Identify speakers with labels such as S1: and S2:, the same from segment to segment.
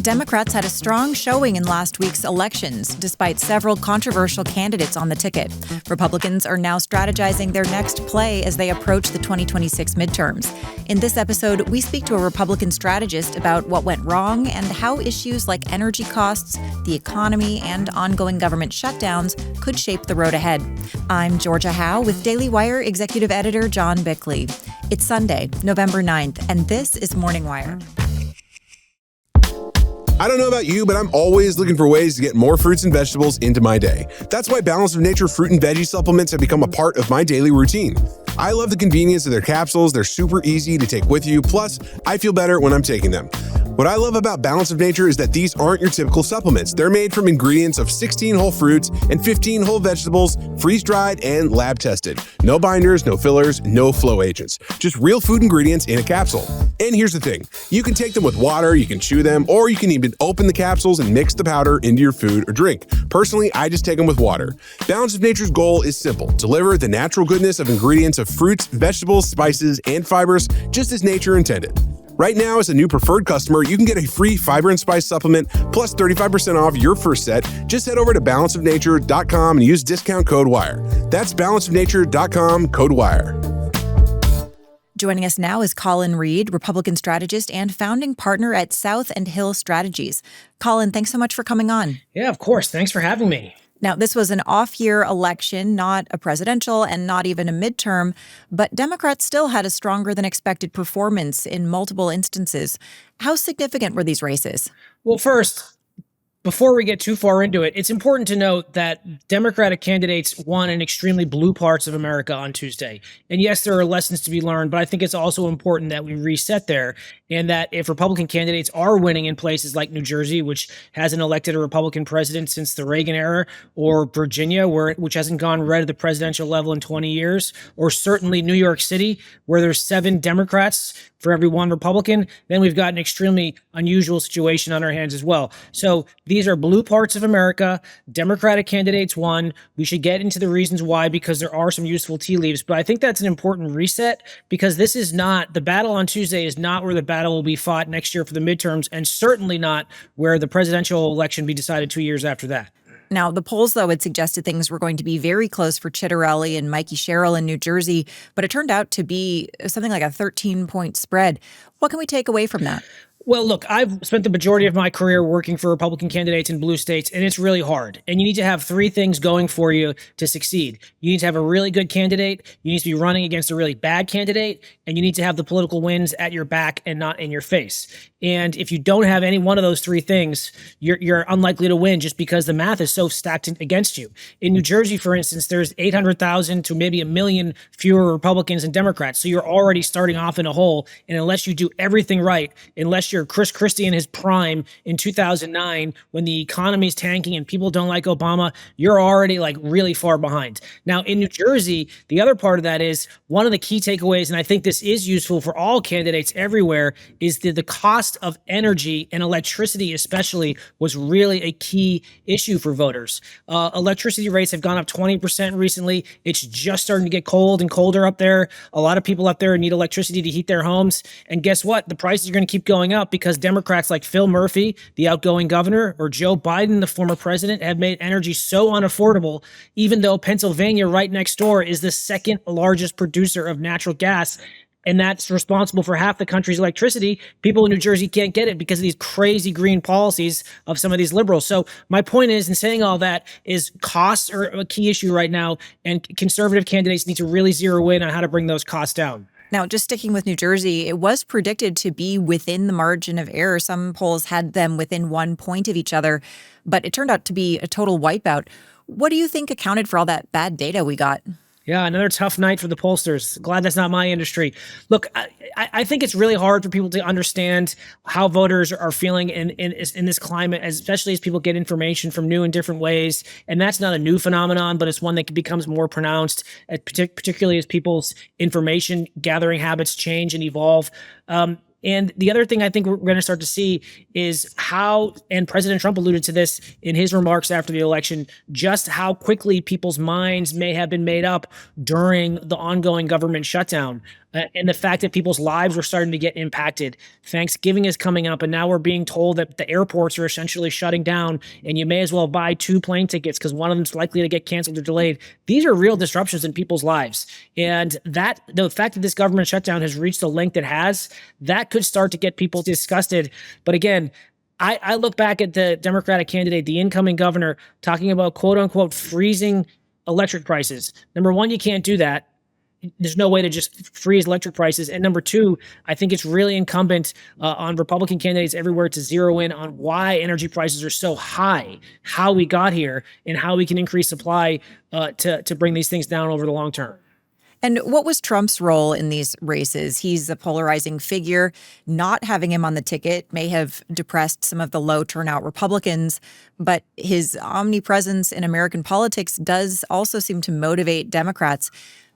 S1: Democrats had a strong showing in last week's elections, despite several controversial candidates on the ticket. Republicans are now strategizing their next play as they approach the 2026 midterms. In this episode, we speak to a Republican strategist about what went wrong and how issues like energy costs, the economy, and ongoing government shutdowns could shape the road ahead. I'm Georgia Howe with Daily Wire Executive Editor John Bickley. It's Sunday, November 9th, and this is Morning Wire.
S2: I don't know about you, but I'm always looking for ways to get more fruits and vegetables into my day. That's why Balance of Nature fruit and veggie supplements have become a part of my daily routine. I love the convenience of their capsules. They're super easy to take with you. Plus, I feel better when I'm taking them. What I love about Balance of Nature is that these aren't your typical supplements. They're made from ingredients of 16 whole fruits and 15 whole vegetables, freeze-dried and lab-tested. No binders, no fillers, no flow agents. Just real food ingredients in a capsule. And here's the thing. You can take them with water, you can chew them, or you can even open the capsules and mix the powder into your food or drink. Personally, I just take them with water. Balance of Nature's goal is simple. Deliver the natural goodness of ingredients of fruits, vegetables, spices, and fibers, just as nature intended. Right now, as a new preferred customer, you can get a free fiber and spice supplement plus 35% off your first set. Just head over to balanceofnature.com and use discount code WIRE. That's balanceofnature.com, code WIRE.
S1: Joining us now is Colin Reed, Republican strategist and founding partner at South and Hill Strategies. Colin, thanks so much for coming on.
S3: Yeah, of course. Thanks for having me.
S1: Now, this was an off-year election, not a presidential and not even a midterm, but Democrats still had a stronger than expected performance in multiple instances. How significant were these races?
S3: Well, first, before we get too far into it, it's important to note that Democratic candidates won in extremely blue parts of America on Tuesday. And yes, there are lessons to be learned, but I think it's also important that we reset there, and that if Republican candidates are winning in places like New Jersey, which hasn't elected a Republican president since the Reagan era, or Virginia, which hasn't gone red at the presidential level in 20 years, or certainly New York City, where there's 7 Democrats for every 1 Republican, then we've got an extremely unusual situation on our hands as well. So these are blue parts of America. Democratic candidates won. We should get into the reasons why, because there are some useful tea leaves. But I think that's an important reset, because this is not, the battle on Tuesday is not where the battle will be fought next year for the midterms, and certainly not where the presidential election be decided 2 years after that.
S1: Now, the polls, though, had suggested things were going to be very close for Chitterelli and Mikey Sherrill in New Jersey, but it turned out to be something like a 13-point spread. What can we take away from that?
S3: Well, look, I've spent the majority of my career working for Republican candidates in blue states, and it's really hard. And you need to have 3 things going for you to succeed. You need to have a really good candidate, you need to be running against a really bad candidate, and you need to have the political winds at your back and not in your face. And if you don't have any one of those 3 things, you're unlikely to win, just because the math is so stacked against you. In New Jersey, for instance, there's 800,000 to maybe 1 million fewer Republicans and Democrats. So you're already starting off in a hole. And unless you do everything right, unless you're Chris Christie in his prime in 2009, when the economy's tanking and people don't like Obama, you're already like really far behind. Now, in New Jersey, the other part of that is one of the key takeaways, and I think this is useful for all candidates everywhere, is that the cost of energy and electricity especially was really a key issue for voters. Electricity rates have gone up 20% recently. It's just starting to get cold and colder up there. A lot of people up there need electricity to heat their homes. And guess what? The prices are going to keep going up, because Democrats like Phil Murphy, the outgoing governor, or Joe Biden, the former president, have made energy so unaffordable, even though Pennsylvania, right next door, is the second largest producer of natural gas, and that's responsible for half the country's electricity. People in New Jersey can't get it because of these crazy green policies of some of these liberals. So my point is, in saying all that, is costs are a key issue right now, and conservative candidates need to really zero in on how to bring those costs down.
S1: Now, just sticking with New Jersey, it was predicted to be within the margin of error. Some polls had them within 1 point of each other, but it turned out to be a total wipeout. What do you think accounted for all that bad data we got?
S3: Yeah, another tough night for the pollsters. Glad that's not my industry. Look, I think it's really hard for people to understand how voters are feeling in this climate, especially as people get information from new and different ways. And that's not a new phenomenon, but it's one that becomes more pronounced, particularly as people's information gathering habits change and evolve. And the other thing I think we're going to start to see is how, and President Trump alluded to this in his remarks after the election, just how quickly people's minds may have been made up during the ongoing government shutdown. And the fact that people's lives were starting to get impacted. Thanksgiving is coming up, and now we're being told that the airports are essentially shutting down, and you may as well buy 2 plane tickets because one of them's likely to get canceled or delayed. These are real disruptions in people's lives. And that the fact that this government shutdown has reached the length it has, that could start to get people disgusted. But again, I look back at the Democratic candidate, the incoming governor, talking about quote unquote freezing electric prices. Number one, you can't do that. There's no way to just freeze electric prices. And number two, I think it's really incumbent on Republican candidates everywhere to zero in on why energy prices are so high, how we got here, and how we can increase supply to bring these things down over the long term.
S1: And what was Trump's role in these races? He's a polarizing figure. Not having him on the ticket may have depressed some of the low turnout Republicans, but his omnipresence in American politics does also seem to motivate Democrats.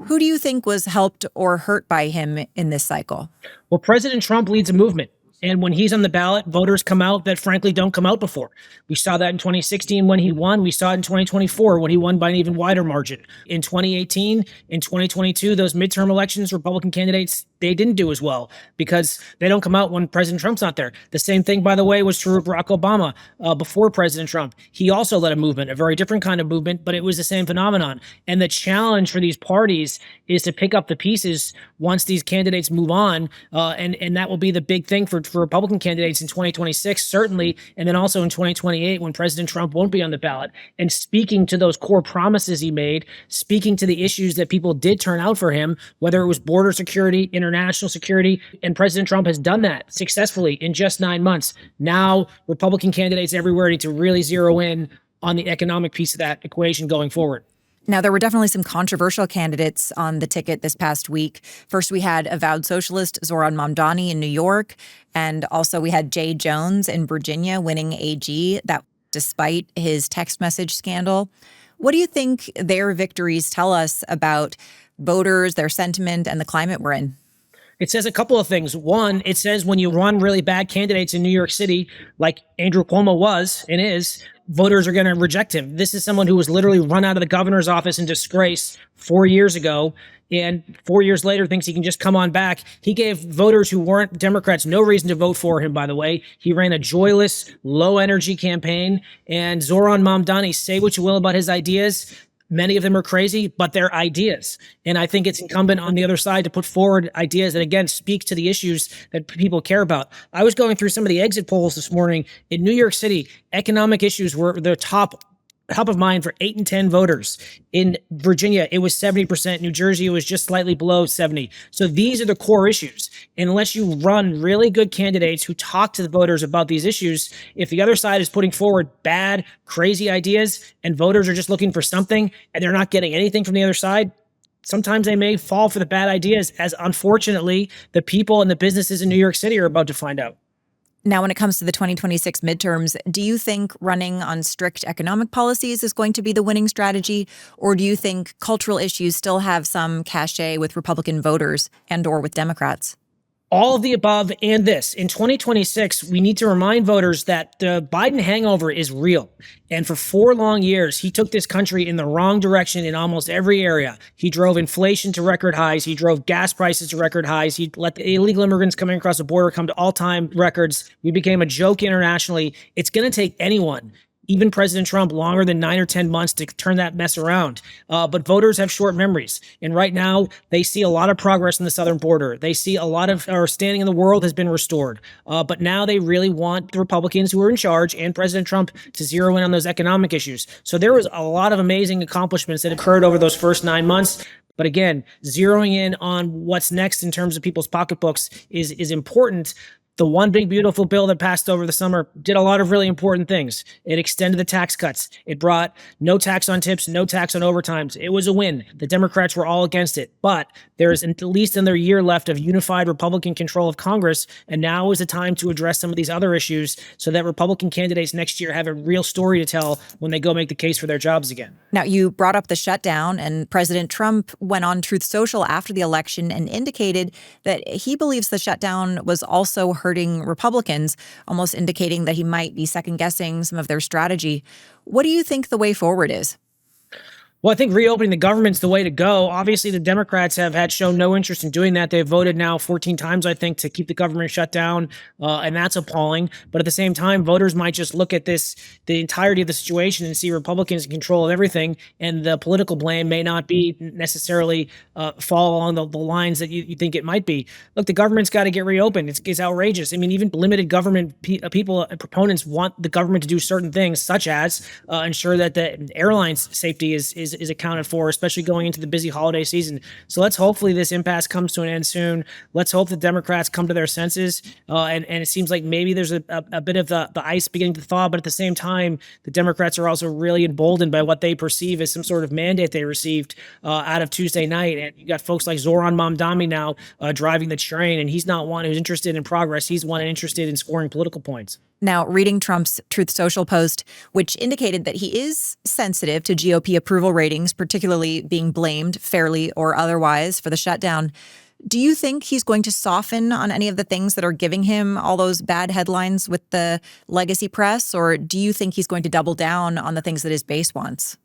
S1: Who do you think was helped or hurt by him in this cycle?
S3: Well, President Trump leads a movement. And when he's on the ballot, voters come out that frankly don't come out before. We saw that in 2016 when he won. We saw it in 2024 when he won by an even wider margin. In 2018, in 2022, those midterm elections, Republican candidates, they didn't do as well because they don't come out when President Trump's not there. The same thing, by the way, was true of Barack Obama before President Trump. He also led a movement, a very different kind of movement, but it was the same phenomenon. And the challenge for these parties is to pick up the pieces once these candidates move on. And that will be the big thing for Republican candidates in 2026, certainly, and then also in 2028 when President Trump won't be on the ballot. And speaking to those core promises he made, speaking to the issues that people did turn out for him, whether it was border security, international security, and President Trump has done that successfully in just 9 months. Now, Republican candidates everywhere need to really zero in on the economic piece of that equation going forward.
S1: Now, there were definitely some controversial candidates on the ticket this past week. First, we had avowed socialist Zohran Mamdani in New York, and also we had Jay Jones in Virginia winning AG, that despite his text message scandal. What do you think their victories tell us about voters, their sentiment, and the climate we're in?
S3: It says a couple of things. One, it says when you run really bad candidates in New York City, like Andrew Cuomo was and is, voters are going to reject him. This is someone who was literally run out of the governor's office in disgrace 4 years ago, and 4 years later thinks he can just come on back. He gave voters who weren't Democrats no reason to vote for him, by the way. He ran a joyless, low-energy campaign, and Zohran Mamdani, say what you will about his ideas, many of them are crazy, but they're ideas. And I think it's incumbent on the other side to put forward ideas that, again, speak to the issues that people care about. I was going through some of the exit polls this morning. In New York City, economic issues were the top of mind for 8 and 10 voters. In Virginia, it was 70%. New Jersey, it was just slightly below 70. So these are the core issues. And unless you run really good candidates who talk to the voters about these issues, if the other side is putting forward bad, crazy ideas and voters are just looking for something and they're not getting anything from the other side, sometimes they may fall for the bad ideas, as unfortunately the people and the businesses in New York City are about to find out.
S1: Now, when it comes to the 2026 midterms, do you think running on strict economic policies is going to be the winning strategy? Or do you think cultural issues still have some cachet with Republican voters and or with Democrats?
S3: All of the above and this. In 2026, we need to remind voters that the Biden hangover is real. And for 4 long years, he took this country in the wrong direction in almost every area. He drove inflation to record highs. He drove gas prices to record highs. He let the illegal immigrants coming across the border come to all-time records. We became a joke internationally. It's going to take anyone, even President Trump, longer than 9 or 10 months to turn that mess around. But voters have short memories. And right now, they see a lot of progress in the southern border. They see a lot of our standing in the world has been restored. But now they really want the Republicans who are in charge and President Trump to zero in on those economic issues. So there was a lot of amazing accomplishments that occurred over those first 9 months. But again, zeroing in on what's next in terms of people's pocketbooks is important. The one big beautiful bill that passed over the summer did a lot of really important things. It extended the tax cuts. It brought no tax on tips, no tax on overtimes. It was a win. The Democrats were all against it, but there's at least another year left of unified Republican control of Congress, and now is the time to address some of these other issues so that Republican candidates next year have a real story to tell when they go make the case for their jobs again.
S1: Now, you brought up the shutdown, and President Trump went on Truth Social after the election and indicated that he believes the shutdown was also hurting Republicans, almost indicating that he might be second-guessing some of their strategy. What do you think the way forward is?
S3: Well, I think reopening the government's the way to go. Obviously, the Democrats have shown no interest in doing that. They've voted now 14 times, I think, to keep the government shut down, and that's appalling. But at the same time, voters might just look at the entirety of the situation and see Republicans in control of everything, and the political blame may not be necessarily fall along the lines that you think it might be. Look, the government's got to get reopened. It's outrageous. I mean, even limited government people and proponents want the government to do certain things, such as ensure that the airline's safety is accounted for, especially going into the busy holiday season. So let's hopefully this impasse comes to an end soon. Let's hope the Democrats come to their senses. And it seems like maybe there's a bit of the ice beginning to thaw, but at the same time, the Democrats are also really emboldened by what they perceive as some sort of mandate they received out of Tuesday night. And you got folks like Zoran Mamdani now driving the train, and he's not one who's interested in progress. He's one interested in scoring political points.
S1: Now, reading Trump's Truth Social post, which indicated that he is sensitive to GOP approval ratings, particularly being blamed, fairly or otherwise, for the shutdown, do you think he's going to soften on any of the things that are giving him all those bad headlines with the legacy press, or do you think he's going to double down on the things that his base wants?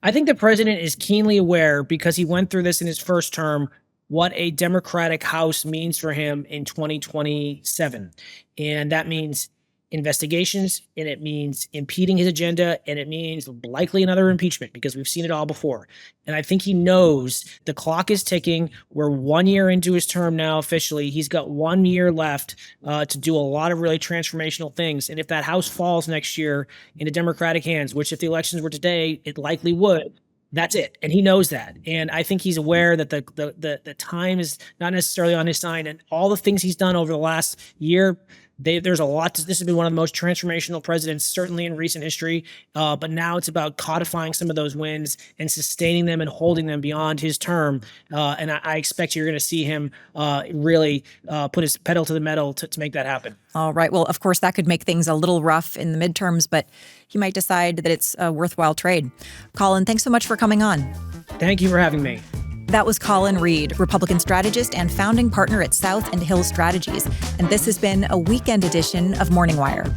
S3: I think the president is keenly aware, because he went through this in his first term, what a Democratic House means for him in 2027. And that means investigations, and it means impeding his agenda, and it means likely another impeachment, because we've seen it all before. And I think he knows the clock is ticking. We're 1 year into his term now officially. He's got 1 year left to do a lot of really transformational things. And if that House falls next year into Democratic hands, which if the elections were today, it likely would, that's it. And he knows that. And I think he's aware that the time is not necessarily on his side, and all the things he's done over the last year, there's a lot. This has been one of the most transformational presidents, certainly in recent history. But now it's about codifying some of those wins and sustaining them and holding them beyond his term. And I expect you're going to see him really put his pedal to the metal to make that happen.
S1: All right. Well, of course, that could make things a little rough in the midterms, but he might decide that it's a worthwhile trade. Colin, thanks so much for coming on.
S3: Thank you for having me.
S1: That was Colin Reed, Republican strategist and founding partner at South and Hill Strategies. And this has been a weekend edition of Morning Wire.